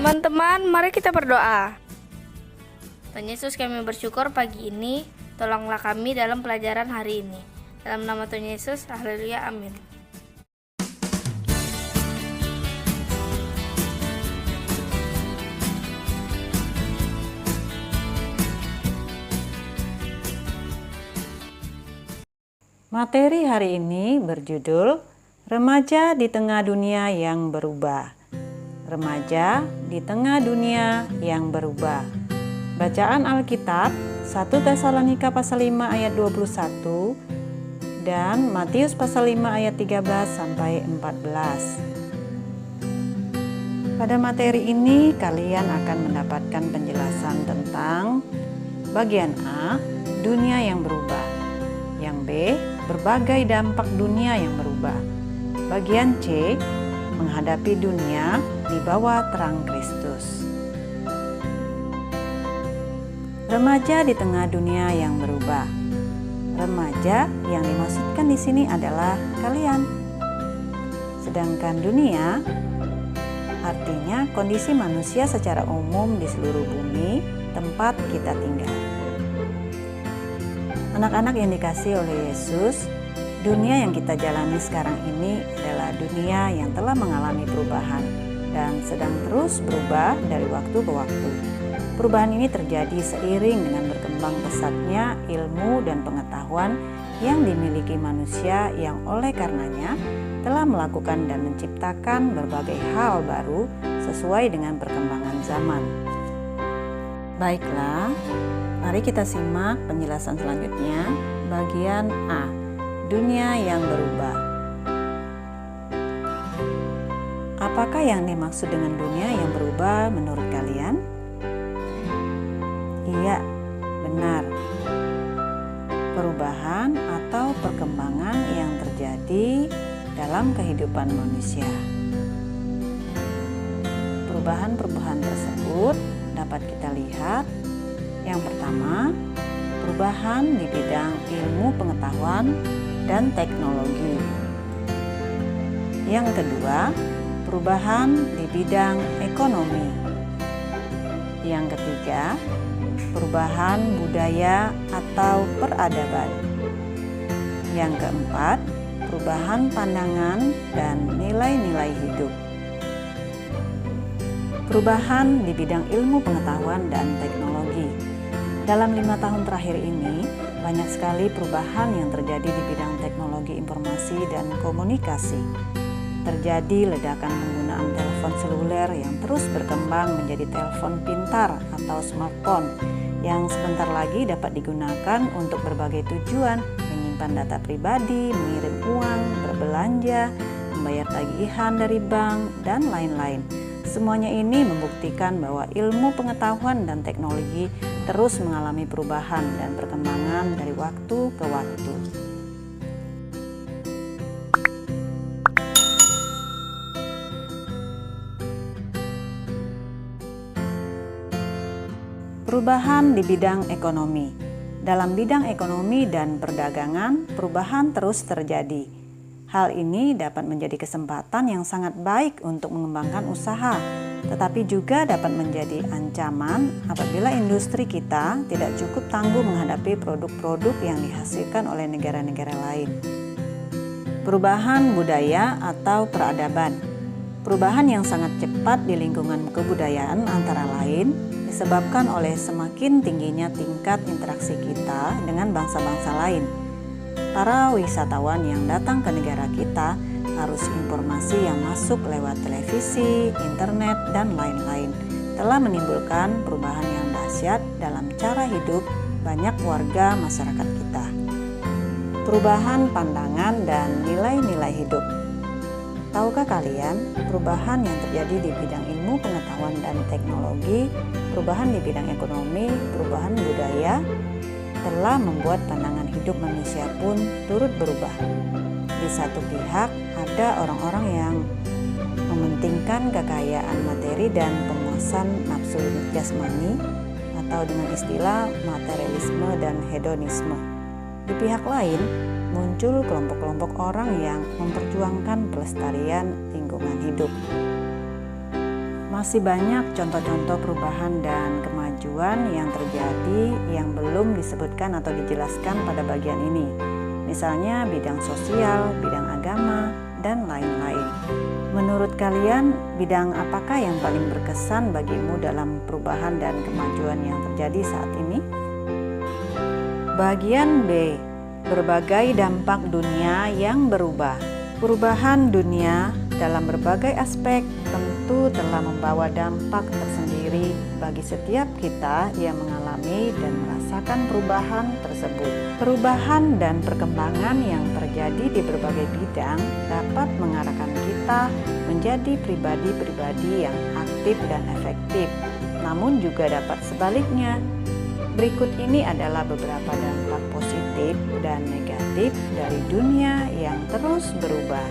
Teman-teman, mari kita berdoa. Tuhan Yesus, kami bersyukur pagi ini, tolonglah kami dalam pelajaran hari ini. Dalam nama Tuhan Yesus, haleluya, amin. Materi hari ini berjudul Remaja di Tengah Dunia yang Berubah. Remaja di tengah dunia yang berubah. Bacaan Alkitab 1 Tesalonika pasal 5 ayat 21 dan Matius pasal 5 ayat 13 sampai 14. Pada materi ini kalian akan mendapatkan penjelasan tentang bagian A, dunia yang berubah. Yang B, berbagai dampak dunia yang berubah. Bagian C, menghadapi dunia di bawah terang Kristus. Remaja di tengah dunia yang berubah. Remaja yang dimaksudkan di sini adalah kalian. Sedangkan dunia artinya kondisi manusia secara umum di seluruh bumi tempat kita tinggal. Anak-anak yang dikasihi oleh Yesus, dunia yang kita jalani sekarang ini adalah dunia yang telah mengalami perubahan dan sedang terus berubah dari waktu ke waktu. Perubahan ini terjadi seiring dengan berkembang pesatnya ilmu dan pengetahuan yang dimiliki manusia yang oleh karenanya telah melakukan dan menciptakan berbagai hal baru sesuai dengan perkembangan zaman. Baiklah, mari kita simak penjelasan selanjutnya, bagian A. Dunia yang berubah. Apakah yang dimaksud dengan dunia yang berubah menurut kalian? Iya, benar. Perubahan atau perkembangan yang terjadi dalam kehidupan manusia. Perubahan-perubahan tersebut dapat kita lihat. Yang pertama, perubahan di bidang ilmu pengetahuan dan teknologi. Yang kedua, perubahan di bidang ekonomi. Yang ketiga, perubahan budaya atau peradaban. Yang keempat, perubahan pandangan dan nilai-nilai hidup. Perubahan di bidang ilmu pengetahuan dan teknologi. Dalam 5 tahun terakhir ini, banyak sekali perubahan yang terjadi di bidang teknologi informasi dan komunikasi. Terjadi ledakan penggunaan telepon seluler yang terus berkembang menjadi telepon pintar atau smartphone yang sebentar lagi dapat digunakan untuk berbagai tujuan, menyimpan data pribadi, mengirim uang, berbelanja, membayar tagihan dari bank, dan lain-lain. Semuanya ini membuktikan bahwa ilmu pengetahuan dan teknologi terus mengalami perubahan dan perkembangan dari waktu ke waktu. Perubahan di bidang ekonomi. Dalam bidang ekonomi dan perdagangan, perubahan terus terjadi. Hal ini dapat menjadi kesempatan yang sangat baik untuk mengembangkan usaha, tetapi juga dapat menjadi ancaman apabila industri kita tidak cukup tangguh menghadapi produk-produk yang dihasilkan oleh negara-negara lain. Perubahan budaya atau peradaban. Perubahan yang sangat cepat di lingkungan kebudayaan antara lain disebabkan oleh semakin tingginya tingkat interaksi kita dengan bangsa-bangsa lain. Para wisatawan yang datang ke negara kita harus informasi yang masuk lewat televisi, internet, dan lain-lain telah menimbulkan perubahan yang dahsyat dalam cara hidup banyak warga masyarakat kita. Perubahan pandangan dan nilai-nilai hidup. Tahukah kalian perubahan yang terjadi di bidang ilmu pengetahuan dan teknologi, perubahan di bidang ekonomi, perubahan budaya, telah membuat pandangan hidup manusia pun turut berubah. Di satu pihak, ada orang-orang yang mementingkan kekayaan materi dan pemuasan nafsu jasmani atau dengan istilah materialisme dan hedonisme. Di pihak lain, muncul kelompok-kelompok orang yang memperjuangkan pelestarian lingkungan hidup. Masih banyak contoh-contoh perubahan dan kemajuan yang terjadi yang belum disebutkan atau dijelaskan pada bagian ini. Misalnya bidang sosial, bidang agama, dan lain-lain. Menurut kalian, bidang apakah yang paling berkesan bagimu dalam perubahan dan kemajuan yang terjadi saat ini? Bagian B, berbagai dampak dunia yang berubah. Perubahan dunia dalam berbagai aspek tentu telah membawa dampak tersendiri bagi setiap kita yang mengalami dan merasakan perubahan tersebut. Perubahan dan perkembangan yang terjadi di berbagai bidang dapat mengarahkan kita menjadi pribadi-pribadi yang aktif dan efektif, namun juga dapat sebaliknya. Berikut ini adalah beberapa dampak positif dan negatif dari dunia yang terus berubah.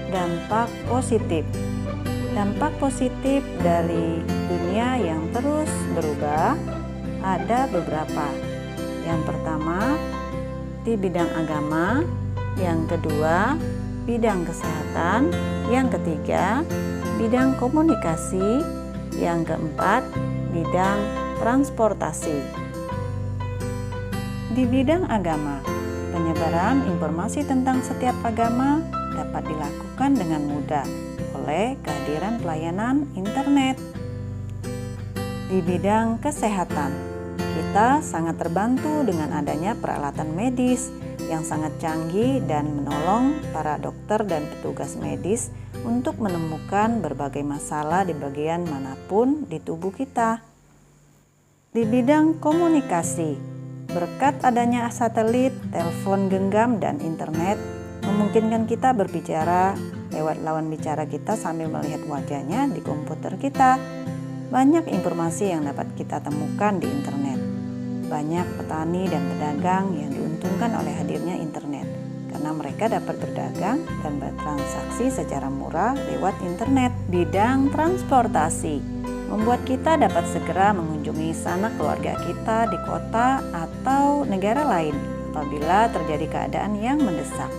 Dampak positif. Dampak positif dari dunia yang terus berubah ada beberapa. Yang pertama, di bidang agama. Yang kedua, bidang kesehatan. Yang ketiga, bidang komunikasi. Yang keempat, bidang transportasi. Di bidang agama, penyebaran informasi tentang setiap agama dapat dilakukan dengan mudah oleh kehadiran pelayanan internet. Di bidang kesehatan, kita sangat terbantu dengan adanya peralatan medis yang sangat canggih dan menolong para dokter dan petugas medis untuk menemukan berbagai masalah di bagian manapun di tubuh kita. Di bidang komunikasi, berkat adanya satelit, telepon genggam, dan internet, memungkinkan kita berbicara lewat lawan bicara kita sambil melihat wajahnya di komputer kita. Banyak informasi yang dapat kita temukan di internet. Banyak petani dan pedagang yang diuntungkan oleh hadirnya internet, karena mereka dapat berdagang dan bertransaksi secara murah lewat internet. Bidang transportasi membuat kita dapat segera mengunjungi sanak keluarga kita di kota atau negara lain apabila terjadi keadaan yang mendesak.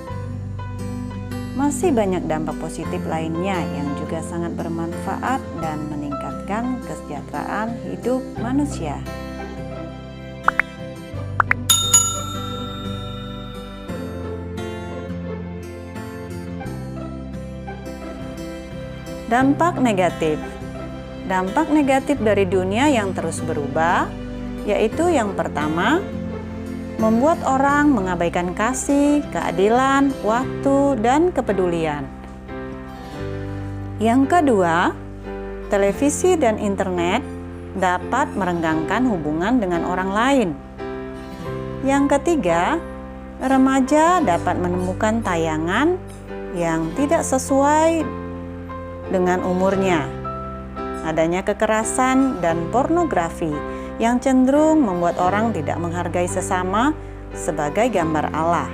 Masih banyak dampak positif lainnya yang juga sangat bermanfaat dan meningkatkan kesejahteraan hidup manusia. Dampak negatif. Dampak negatif dari dunia yang terus berubah, yaitu yang pertama, membuat orang mengabaikan kasih, keadilan, waktu, dan kepedulian. Yang kedua, televisi dan internet dapat merenggangkan hubungan dengan orang lain. Yang ketiga, remaja dapat menemukan tayangan yang tidak sesuai dengan umurnya. Adanya kekerasan dan pornografi yang cenderung membuat orang tidak menghargai sesama sebagai gambar Allah.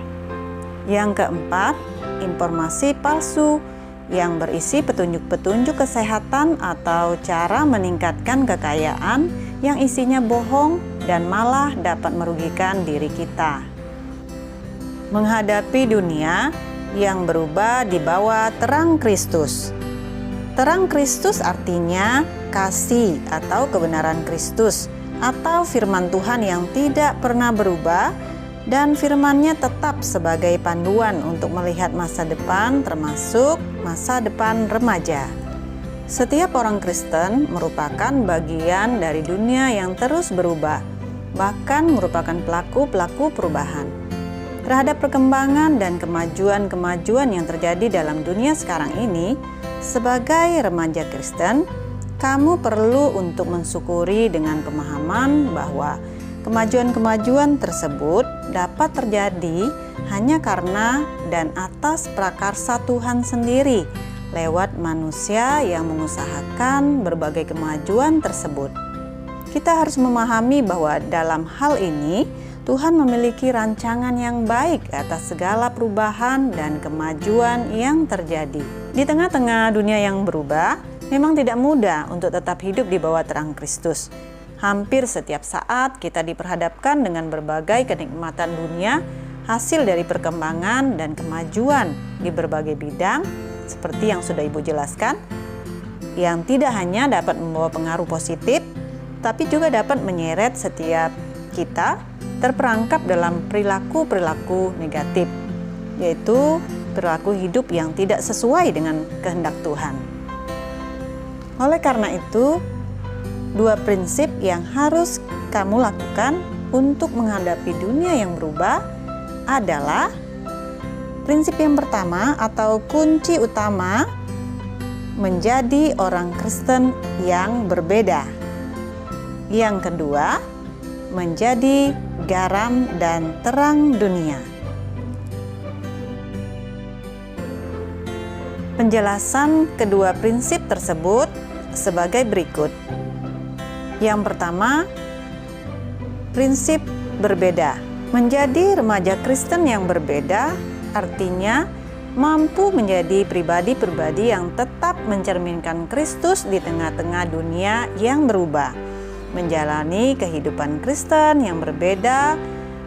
Yang keempat, informasi palsu yang berisi petunjuk-petunjuk kesehatan atau cara meningkatkan kekayaan yang isinya bohong dan malah dapat merugikan diri kita. Menghadapi dunia yang berubah di bawah terang Kristus. Terang Kristus artinya kasih atau kebenaran Kristus atau firman Tuhan yang tidak pernah berubah, dan firman-Nya tetap sebagai panduan untuk melihat masa depan, termasuk masa depan remaja. Setiap orang Kristen merupakan bagian dari dunia yang terus berubah, bahkan merupakan pelaku-pelaku perubahan. Terhadap perkembangan dan kemajuan-kemajuan yang terjadi dalam dunia sekarang ini, sebagai remaja Kristen, kamu perlu untuk mensyukuri dengan pemahaman bahwa kemajuan-kemajuan tersebut dapat terjadi hanya karena dan atas prakarsa Tuhan sendiri lewat manusia yang mengusahakan berbagai kemajuan tersebut. Kita harus memahami bahwa dalam hal ini Tuhan memiliki rancangan yang baik atas segala perubahan dan kemajuan yang terjadi. Di tengah-tengah dunia yang berubah, memang tidak mudah untuk tetap hidup di bawah terang Kristus. Hampir setiap saat kita diperhadapkan dengan berbagai kenikmatan dunia, hasil dari perkembangan dan kemajuan di berbagai bidang, seperti yang sudah Ibu jelaskan, yang tidak hanya dapat membawa pengaruh positif, tapi juga dapat menyeret setiap kita terperangkap dalam perilaku-perilaku negatif, yaitu perilaku hidup yang tidak sesuai dengan kehendak Tuhan. Oleh karena itu, dua prinsip yang harus kamu lakukan untuk menghadapi dunia yang berubah adalah prinsip yang pertama atau kunci utama, menjadi orang Kristen yang berbeda. Yang kedua, menjadi garam dan terang dunia. Penjelasan kedua prinsip tersebut sebagai berikut. Yang pertama, prinsip berbeda. Menjadi remaja Kristen yang berbeda artinya mampu menjadi pribadi-pribadi yang tetap mencerminkan Kristus di tengah-tengah dunia yang berubah. Menjalani kehidupan Kristen yang berbeda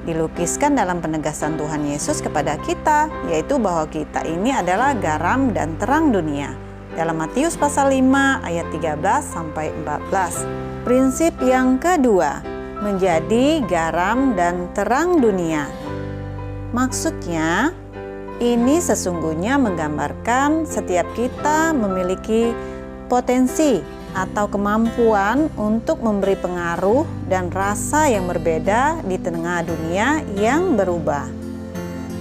dilukiskan dalam penegasan Tuhan Yesus kepada kita, yaitu bahwa kita ini adalah garam dan terang dunia. Dalam Matius pasal 5 ayat 13-14. Prinsip yang kedua, menjadi garam dan terang dunia. Maksudnya, ini sesungguhnya menggambarkan setiap kita memiliki potensi atau kemampuan untuk memberi pengaruh dan rasa yang berbeda di tengah dunia yang berubah.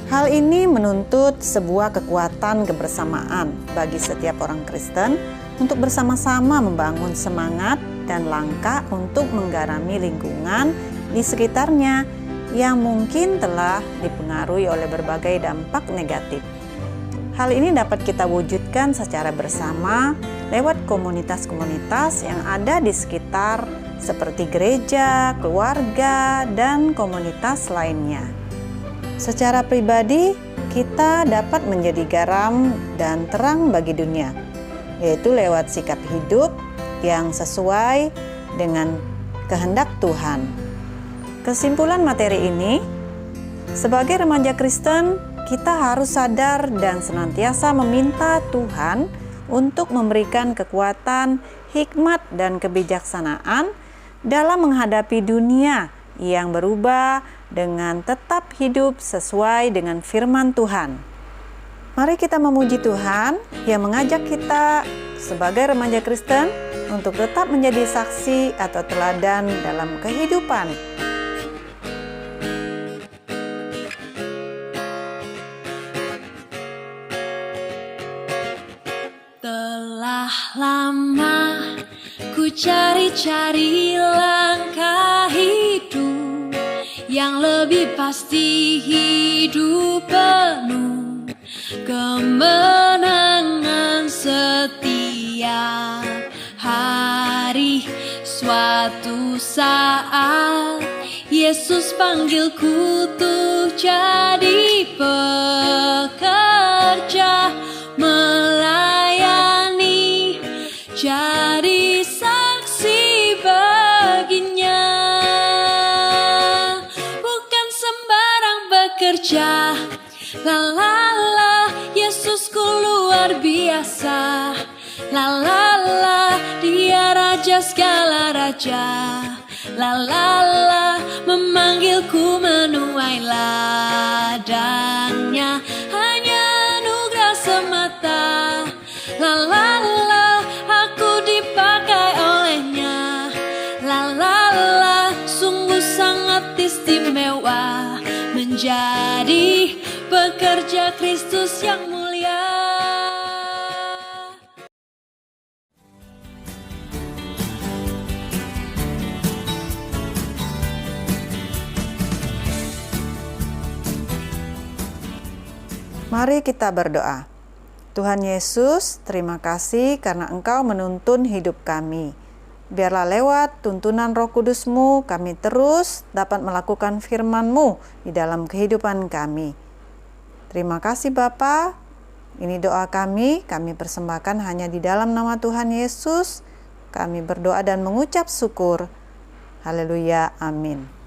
Hal ini menuntut sebuah kekuatan kebersamaan bagi setiap orang Kristen untuk bersama-sama membangun semangat dan langkah untuk menggarami lingkungan di sekitarnya yang mungkin telah dipengaruhi oleh berbagai dampak negatif. Hal ini dapat kita wujudkan secara bersama lewat komunitas-komunitas yang ada di sekitar seperti gereja, keluarga, dan komunitas lainnya. Secara pribadi, kita dapat menjadi garam dan terang bagi dunia, yaitu lewat sikap hidup yang sesuai dengan kehendak Tuhan. Kesimpulan materi ini, sebagai remaja Kristen, kita harus sadar dan senantiasa meminta Tuhan untuk memberikan kekuatan, hikmat, dan kebijaksanaan dalam menghadapi dunia yang berubah dengan tetap hidup sesuai dengan firman Tuhan. Mari kita memuji Tuhan yang mengajak kita sebagai remaja Kristen untuk tetap menjadi saksi atau teladan dalam kehidupan. Telah lama ku cari-cari langkah hidup yang lebih pasti, hidup penuh kemenangan setiap hari. Suatu saat Yesus panggilku untuk jadi pekerja, melayani, jadi saksi baginya. Bukan sembarang bekerja, la la la, Yesusku luar biasa. La la la, Dia raja segala raja. La la la, memanggilku menuai ladangnya, hanya anugerah semata. La la la, aku dipakai olehnya. La la la, sungguh sangat istimewa menjadi pekerja Kristus yang mulia. Mari kita berdoa. Tuhan Yesus, terima kasih karena Engkau menuntun hidup kami. Biarlah lewat tuntunan Roh Kudus-Mu kami terus dapat melakukan firman-Mu di dalam kehidupan kami. Terima kasih Bapa. Ini doa kami persembahkan hanya di dalam nama Tuhan Yesus. Kami berdoa dan mengucap syukur. Haleluya, amin.